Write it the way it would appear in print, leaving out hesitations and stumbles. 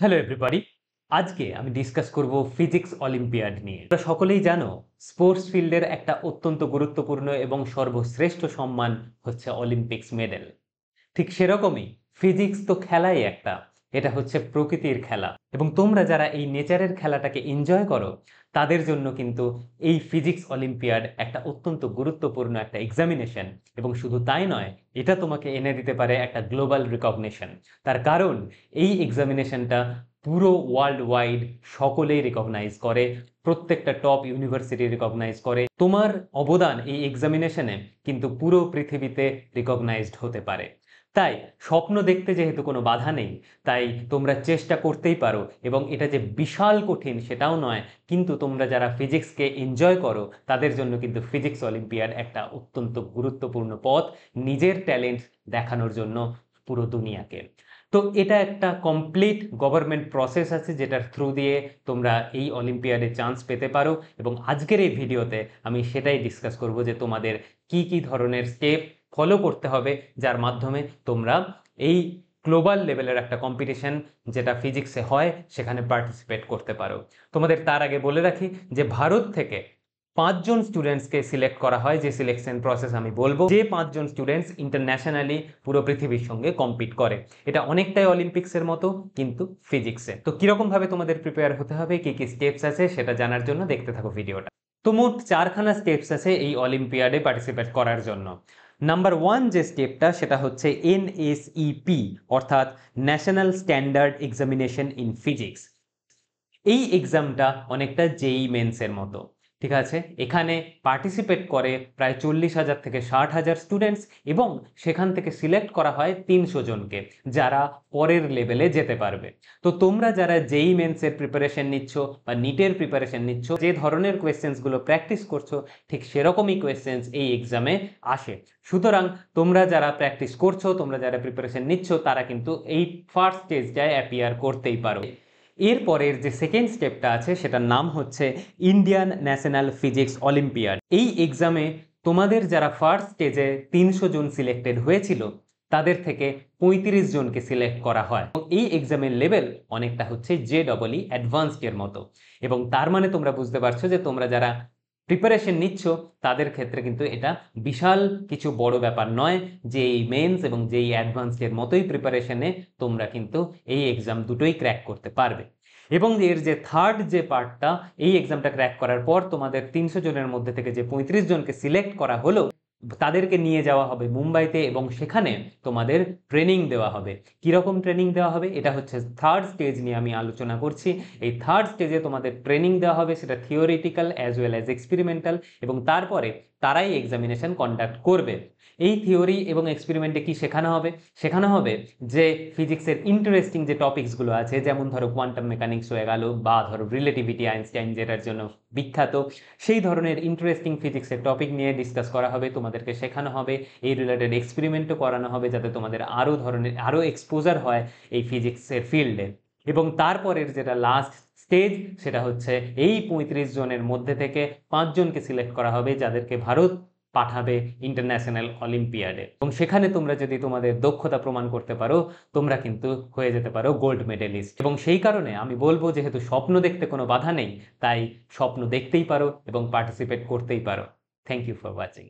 Hello everybody. আজকে আমি discuss করব ফিজিক্স অলিম্পিয়াড নিয়ে। তোমরা সকলেই জানো স্পোর্টস ফিল্ডের একটা অত্যন্ত গুরুত্বপূর্ণ এবং সর্বশ্রেষ্ঠ সম্মান হচ্ছে অলিম্পিক্স মেডেল। ঠিক সেরকমই ফিজিক্স তো খেলাই একটা, এটা হচ্ছে প্রকৃতির খেলা এবং তোমরা যারা এই নেচারের খেলাটাকে এনজয় করো তাদের জন্য কিন্তু এই ফিজিক্স অলিম্পিয়াড একটা অত্যন্ত গুরুত্বপূর্ণ একটা এক্সামিনেশন। এবং শুধু তাই নয়, এটা তোমাকে এনে দিতে পারে একটা গ্লোবাল রিকগনিশন। তার কারণ এই এক্সামিনেশনটা পুরো ওয়ার্ল্ড ওয়াইড সকলেই রিকগনাইজ করে, প্রত্যেকটা টপ ইউনিভার্সিটি রিকগনাইজ করে। তোমার অবদান এই এক্সামিনেশনে কিন্তু পুরো পৃথিবীতে রিকগনাইজড হতে পারে। তাই স্বপ্ন দেখতে যেহেতু কোনো বাধা নেই, তাই তোমরা চেষ্টা করতেই পারো। এবং এটা যে বিশাল কঠিন সেটাও নয়, কিন্তু তোমরা যারা ফিজিক্সকে এনজয় করো তাদের জন্য কিন্তু ফিজিক্স অলিম্পিয়াড একটা অত্যন্ত গুরুত্বপূর্ণ পথ নিজের ট্যালেন্ট দেখানোর জন্য পুরো দুনিয়াকে। তো এটা একটা কমপ্লিট গভর্নমেন্ট প্রসেস আছে যেটার থ্রু দিয়ে তোমরা এই অলিম্পিয়াডে চান্স পেতে পারো। এবং আজকের এই ভিডিওতে আমি সেটাই ডিসকাস করব যে তোমাদের কি কি ধরনের স্টেপ ফলো করতে হবে যার মাধ্যমে তোমরা এই গ্লোবাল লেভেলের একটা কম্পিটিশন যেটা ফিজিক্সে হয় সেখানে পার্টিসিপেট করতে পারো। তোমাদের তার আগে বলে রাখি যে ভারত থেকে 5 জন স্টুডেন্টসকে সিলেক্ট করা হয়, যে সিলেকশন প্রসেস আমি বলবো, যে 5 জন স্টুডেন্টস ইন্টারন্যাশনালি পুরো পৃথিবীর সঙ্গে কম্পিট করে। এটা অনেকটাই অলিম্পিক্সের মতো কিন্তু ফিজিক্সে। তো কিরকম ভাবে তোমাদের প্রিপেয়ার হতে হবে, কি কি স্টেপস আছে সেটা জানার জন্য দেখতে থাকো ভিডিওটা। তো মোট 4খানা স্টেপস আছে এই অলিম্পিয়াডে পার্টিসিপেট করার জন্য। নাম্বার 1 যে স্টেপটা সেটা হচ্ছে এনএসইপি, অর্থাৎ national standard examination in physics. এই এক্সামটা অনেকটা জেই মেন্সের মতো, ঠিক আছে। এখানে পার্টিসিপেট করে প্রায় 40,000 থেকে 60,000 স্টুডেন্টস এবং সেখান থেকে সিলেক্ট করা হয় 300 জনকে যারা পরের লেভেলে যেতে পারবে। তো তোমরা যারা জেই মেন্সের প্রিপারেশন নিচ্ছ বা নিটের প্রিপারেশন নিচ্ছ, যে ধরনের কোয়েশ্চেন্সগুলো প্র্যাকটিস করছো ঠিক সেরকমই কোয়েশ্চেন্স এই এক্সামে আসে। সুতরাং তোমরা যারা প্র্যাকটিস করছো, তোমরা যারা প্রিপারেশন নিচ্ছ, তারা কিন্তু এই ফার্স্ট স্টেজটায় অ্যাপিয়ার করতেই পারো। এরপরের যে সেকেন্ড স্টেপটা আছে সেটার নাম হচ্ছে ইন্ডিয়ান ন্যাশনাল ফিজিক্স অলিম্পিয়াড। এই এক্সামে তোমাদের যারা ফার্স্ট স্টেজে 300 জন সিলেক্টেড হয়েছিল তাদের থেকে 35 জনকে সিলেক্ট করা হয়। এই এক্সামের লেভেল অনেকটা হচ্ছে JEE অ্যাডভান্সড এর মতো। এবং তার মানে তোমরা বুঝতে পারছো যে তোমরা যারা প্রিপারেশন নিচ্ছ তাদের ক্ষেত্রে কিন্তু এটা বিশাল কিছু বড় ব্যাপার নয়, যে এই মেন্স এবং যেই অ্যাডভান্সড এর মতোই প্রিপারেশনে তোমরা কিন্তু এই এক্সাম দুটোই ক্র্যাক করতে পারবে। এবং এর যে থার্ড যে পার্টটা, এই এক্সামটা ক্র্যাক করার পর তোমাদের 300 জনের মধ্যে থেকে যে 35 জনকে সিলেক্ট করা হলো তাদেরকে নিয়ে যাওয়া হবে মুম্বাইতে এবং সেখানে তোমাদের ট্রেনিং দেওয়া হবে। কীরকম ট্রেনিং দেওয়া হবে, এটা হচ্ছে থার্ড স্টেজ নিয়ে আমি আলোচনা করছি। এই থার্ড স্টেজে তোমাদের ট্রেনিং দেওয়া হবে, সেটা theoretical as well as experimental, এবং তারপরে তারাই এক্সামিনেশন কন্ডাক্ট করবে। এই থিওরি এবং এক্সপেরিমেন্টে কি শেখানো হবে, শেখানো হবে যে ফিজিক্সের ইন্টারেস্টিং যে টপিকসগুলো আছে, যেমন ধরো কোয়ান্টাম মেকানিক্স হয়ে গেল বা ধরো রিলেটিভিটি, আইনস্টাইন যেটার জন্য বিখ্যাত, সেই ধরনের ইন্টারেস্টিং ফিজিক্সের টপিক নিয়ে ডিসকাস করা হবে। তোমাদেরকে শেখানো হবে, এই রিলেটেড এক্সপেরিমেন্টও করানো হবে যাতে তোমাদের আরও এক্সপোজার হয় এই ফিজিক্সের ফিল্ডে। এবং তারপরের যেটা লাস্ট স্টেজ সেটা হচ্ছে এই 35 জনের মধ্যে থেকে 5 জনকে সিলেক্ট করা হবে যাদেরকে ভারত পাঠাবে ইন্টারন্যাশনাল অলিম্পিয়াডে। এবং সেখানে তোমরা যদি তোমাদের দক্ষতা প্রমাণ করতে পারো, তোমরা কিন্তু হয়ে যেতে পারো গোল্ড মেডেলিস্ট। এবং সেই কারণে আমি বলবো, যেহেতু স্বপ্ন দেখতে কোনো বাধা নেই, তাই স্বপ্ন দেখতেই পারো এবং পার্টিসিপেট করতেই পারো। Thank you for watching.